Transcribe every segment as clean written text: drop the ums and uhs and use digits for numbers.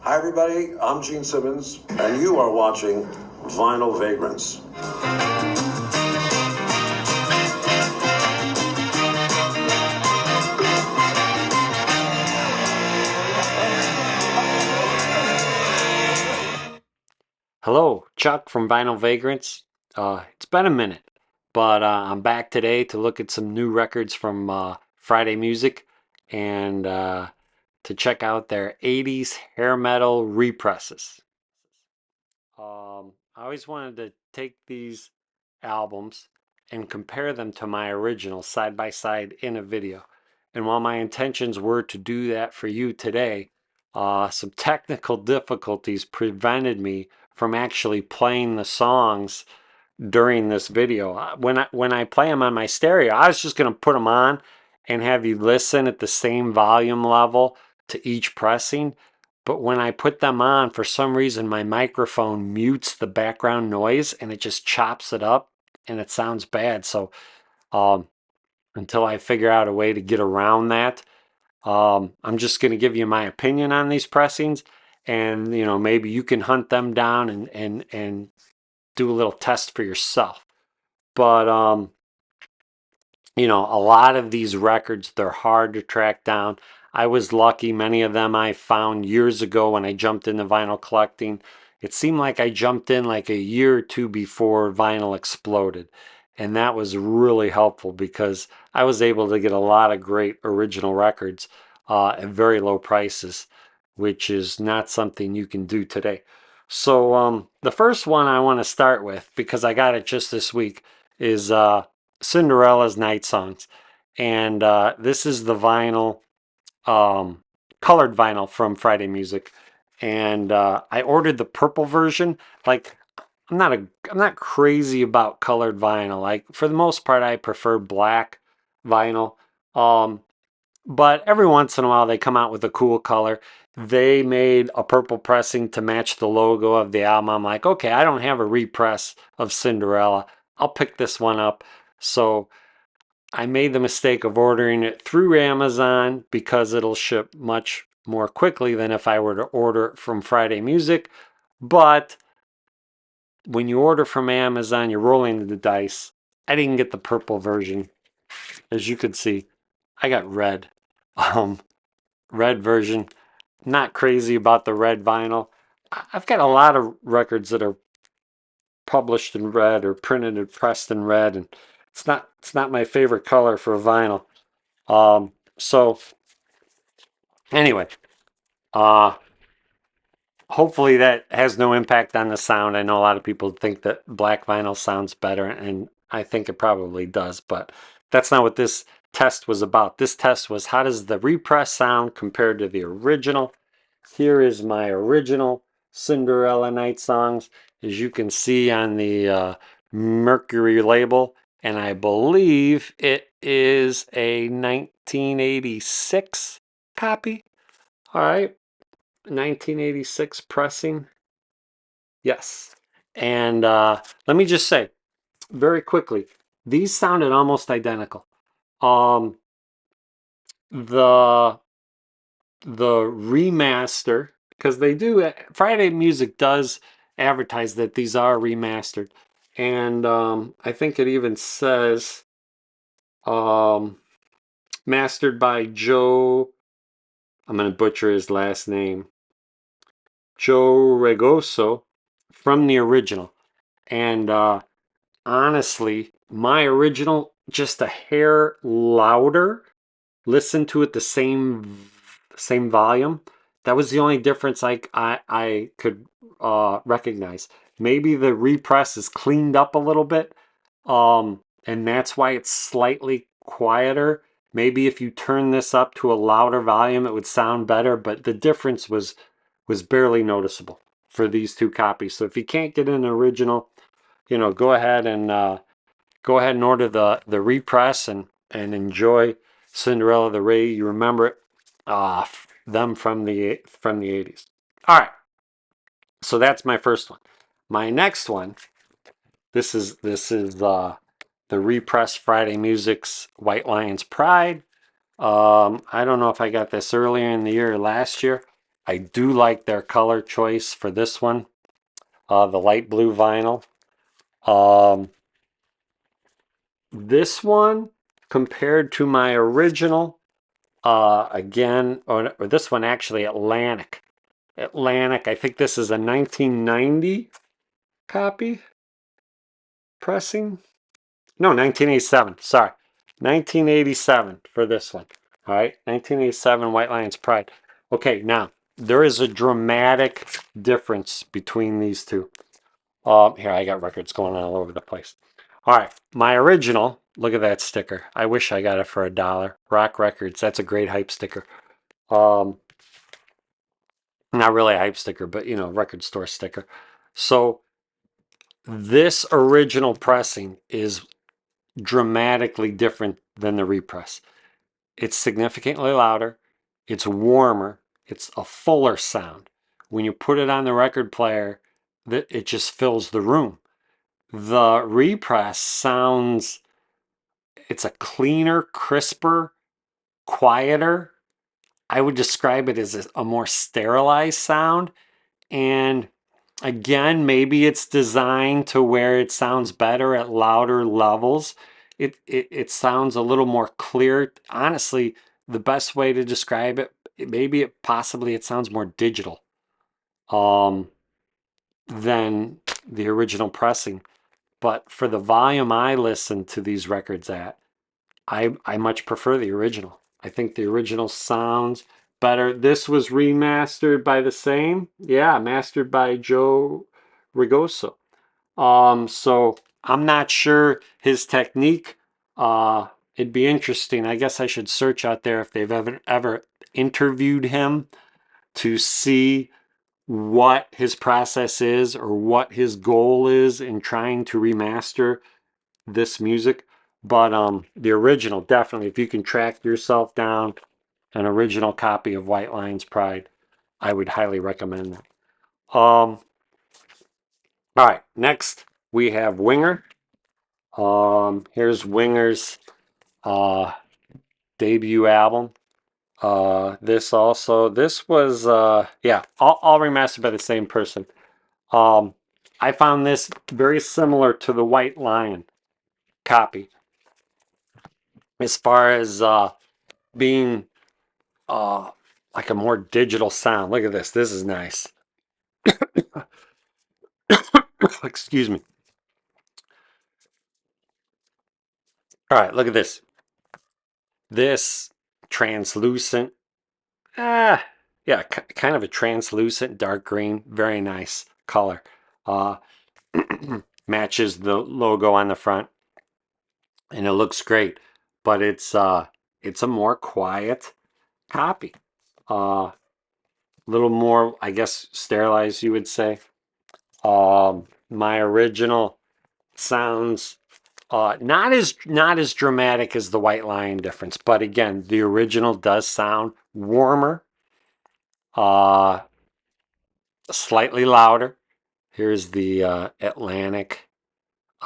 Hi, everybody. I'm Gene Simmons, and you are watching Vinyl Vagrants. Hello, Chuck from Vinyl Vagrants. It's been a minute, but I'm back today to look at some new records from Friday Music and to check out their 80s hair metal represses. I always wanted to take these albums and compare them to my original side by side in a video. And while my intentions were to do that for you today, some technical difficulties prevented me from actually playing the songs during this video. When I play them on my stereo, I was just going to put them on and have you listen at the same volume level to each pressing. But when I put them on, for some reason, my microphone mutes the background noise and it just chops it up and it sounds bad. So um, until I figure out a way to get around that, I'm just going to give you my opinion on these pressings, and maybe you can hunt them down and do a little test for yourself. But a lot of these records, they're hard to track down. I was lucky. Many of them I found years ago when I jumped into vinyl collecting. It seemed like I jumped in like a year or two before vinyl exploded. And that was really helpful because I was able to get a lot of great original records at very low prices, which is not something you can do today. So the first one I want to start with, because I got it just this week, is Cinderella's Night Songs. And this is the vinyl, um, colored vinyl from Friday Music. And I ordered the purple version. Like, I'm not crazy about colored vinyl. Like, for the most part, I prefer black vinyl. Um, but every once in a while, they come out with a cool color. They made a purple pressing to match the logo of the album. I'm like, okay, I don't have a repress of Cinderella. I'll pick this one up. So I made the mistake of ordering it through Amazon because it'll ship much more quickly than if I were to order it from Friday Music. But when you order from Amazon, you're rolling the dice. I didn't get the purple version. As you can see, I got red. Um, red version. Not crazy about the red vinyl. I've got a lot of records that are published in red or printed and pressed in red, and it's not my favorite color for vinyl. So anyway, uh, hopefully that has no impact on the sound. I know a lot of people think that black vinyl sounds better, and I think it probably does, but that's not what this test was about. This test was, how does the repress sound compared to the original? Here is my original Cinderella Night Songs, as you can see on the Mercury label, and I believe it is a 1986 copy. All right, 1986 pressing. Yes. And let me just say very quickly, these sounded almost identical. Um, the the remaster, because they do, Friday Music does advertise that these are remastered, and I think it even says um, mastered by Joe. I'm going to butcher his last name. Joe Regoso from the original. And honestly, my original, just a hair louder. Listen to it the same volume. That was the only difference I could recognize. Maybe the repress is cleaned up a little bit, and that's why it's slightly quieter. Maybe if you turn this up to a louder volume, it would sound better, but the difference was barely noticeable for these two copies. So if you can't get an original, go ahead and order the repress and enjoy Cinderella the Ray. You remember it, them from the 80s. All right, so that's my first one. My next one, this is the repress Friday Music's White Lions Pride. I don't know if I got this earlier in the year or last year. I do like their color choice for this one, the light blue vinyl. Um, this one, compared to my original, again, or this one actually, Atlantic. Atlantic, I think this is a 1990 copy pressing. No, 1987. Sorry. 1987 for this one. All right. 1987 White Lions Pride. Okay, now there is a dramatic difference between these two. Here, I got records going on all over the place. All right. My original, look at that sticker. I wish I got it for $1. Rock Records. That's a great hype sticker. Um, Not really a hype sticker, but record store sticker. So this original pressing is dramatically different than the repress. It's significantly louder, it's warmer, it's a fuller sound. When you put it on the record player, it just fills the room. The repress sounds, it's a cleaner, crisper, quieter. I would describe it as a more sterilized sound. And again, maybe it's designed to where it sounds better at louder levels. It sounds a little more clear. Honestly, the best way to describe it, maybe possibly it sounds more digital um, than the original pressing. But for the volume I listen to these records at, I much prefer the original. I think the original sounds better. This was remastered by the same, yeah, mastered by Joe Rigoso. So I'm not sure his technique. It'd be interesting. I guess I should search out there if they've ever interviewed him to see what his process is or what his goal is in trying to remaster this music. But the original, definitely, if you can track yourself down an original copy of White Lions Pride, I would highly recommend that. All right, next we have Winger. Here's Winger's debut album. This was yeah, all remastered by the same person. I found this very similar to the White Lion copy as far as being like a more digital sound. Look at this. This is nice. Excuse me. All right, look at this. This translucent, yeah, kind of a translucent dark green, very nice color. Uh, Matches the logo on the front, and it looks great. But it's a more quiet copy. Little more, I guess, sterilized, you would say. My original sounds not as dramatic as the White Lion difference, but again, the original does sound warmer, uh, slightly louder. Here's the Atlantic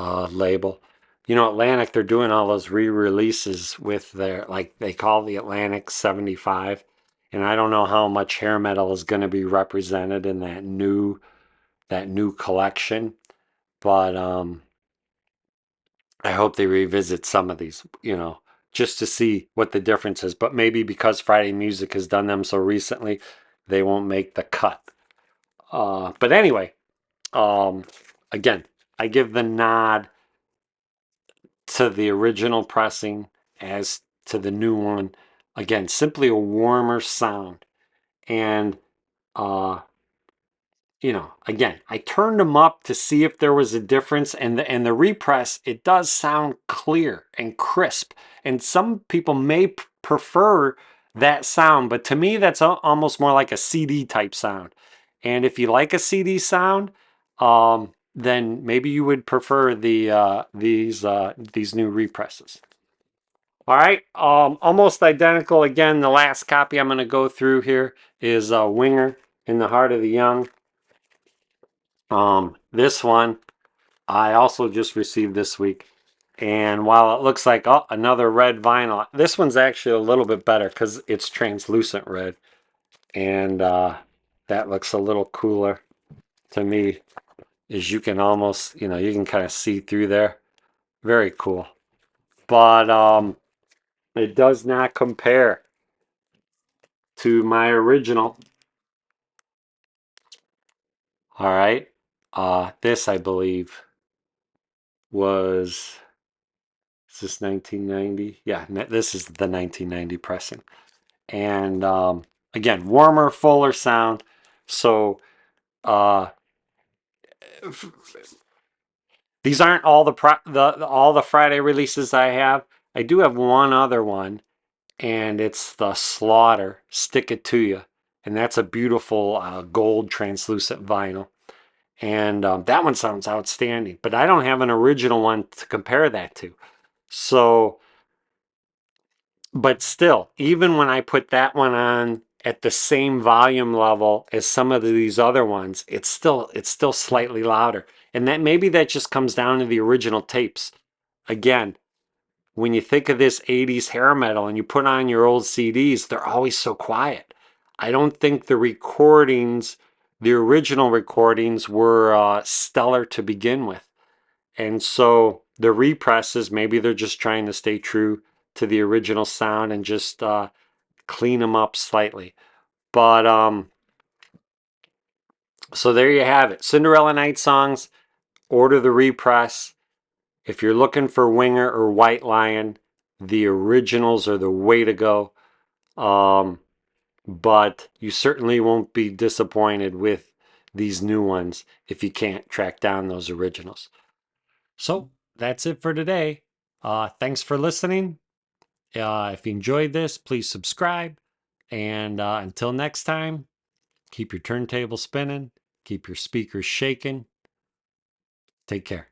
label. Atlantic, they're doing all those re-releases with their, like they call the Atlantic 75, and I don't know how much hair metal is going to be represented in that new collection, but I hope they revisit some of these, just to see what the difference is. But maybe because Friday Music has done them so recently, they won't make the cut. But anyway, again, I give the nod to the original pressing as to the new one. Again, simply a warmer sound. And uh, again, I turned them up to see if there was a difference, and the repress, it does sound clear and crisp. And some people may prefer that sound, but to me, that's almost more like a CD type sound. And if you like a CD sound, then maybe you would prefer these new represses. All right, almost identical. Again, the last copy I'm going to go through here is Winger in the Heart of the Young. This one I also just received this week. And while it looks like another red vinyl, this one's actually a little bit better because it's translucent red. And that looks a little cooler to me. Is you can almost, you can kind of see through there. Very cool. But it does not compare to my original. All right. This I believe was, is this 1990? Yeah, this is the 1990 pressing. And again, warmer, fuller sound. So uh, these aren't all all the Friday releases I have. I do have one other one, and it's the Slaughter Stick It To You, and that's a beautiful gold translucent vinyl. And that one sounds outstanding, but I don't have an original one to compare that to. So, but still, even when I put that one on at the same volume level as some of these other ones, it's still slightly louder. And that maybe that just comes down to the original tapes. Again, when you think of this 80s hair metal and you put on your old CDs, they're always so quiet. I don't think the original recordings were stellar to begin with. And so the represses, maybe they're just trying to stay true to the original sound and just clean them up slightly. But so there you have it. Cinderella Night Songs, order the repress. If you're looking for Winger or White Lion, the originals are the way to go. But you certainly won't be disappointed with these new ones if you can't track down those originals. So that's it for today. Thanks for listening. If you enjoyed this, please subscribe. And until next time, keep your turntable spinning, keep your speakers shaking. Take care.